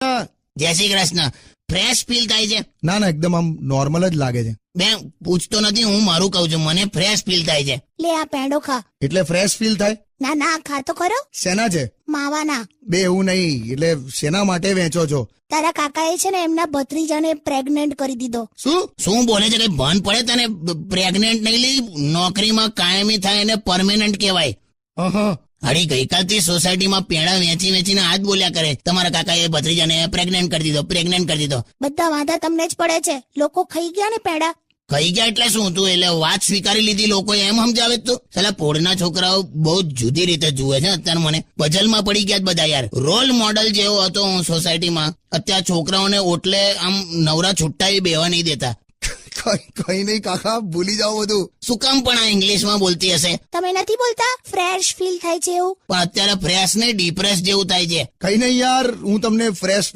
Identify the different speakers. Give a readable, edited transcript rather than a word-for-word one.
Speaker 1: જય Shri Krishna. Fresh feel થાય છે?
Speaker 2: ના ના, એકદમ આમ નોર્મલ જ લાગે છે.
Speaker 1: બે પૂછતો નથી, હું મારું કહું છું, મને ફ્રેશ ફીલ થાય છે.
Speaker 3: લે આ પેંડો ખા.
Speaker 2: એટલે ફ્રેશ ફીલ થાય?
Speaker 3: ના ના, ખા તો ખરો.
Speaker 2: શેના છે?
Speaker 3: માવાના.
Speaker 2: બે એવું નહીં, એટલે શેના માટે વેચો છો?
Speaker 3: તારા કાકાએ છે ને એમના ભત્રીજાને પ્રેગ્નેન્ટ કરી દીધો.
Speaker 1: શું બોલે છે? કઈ ભાન પડે તને? પ્રેગ્નેન્ટ નહીં લી, નોકરીમાં કાયમી થાય એને પરમેનન્ટ કહેવાય.
Speaker 2: હા.
Speaker 1: અરે ગઈકાલથી સોસાયટીમાં પેડા વેચીને આજ બોલ્યા કરે, તમારા કાકાએ ભત્રીજાને પ્રેગ્નેન્ટ કરી દીધો.
Speaker 3: બધા વાંધા તમને જ પડે છે. લોકો ખાઈ ગયા ને પેડા.
Speaker 1: કહી ગયા એટલે શું? તું એટલે વાત સ્વીકારી લીધી, લોકો એમ સમજાવે તું? સાલા પોળના છોકરાઓ બહુ જુદી રીતે જુએ છે અત્યારે. મને પઝલમાં પડી ગયા બધા યાર. રોલ મોડલ જેવો હતો હું સોસાયટીમાં, અત્યારે છોકરાઓને ઓટલે આમ નવરા છૂટા બેવા નહીં દેતા.
Speaker 2: કઈ નહીં કાકા, ભૂલી જાઓ બધું.
Speaker 1: શું કામ પણ આ ઇંગ્લિશમાં બોલતી હશે?
Speaker 3: તમે નથી બોલતા ફ્રેશ ફીલ થાય છે એવું?
Speaker 1: પણ અત્યારે ફ્રેશ ને ડિપ્રેસ જેવું થાય છે.
Speaker 2: કઈ નહીં યાર, હું તમને ફ્રેશ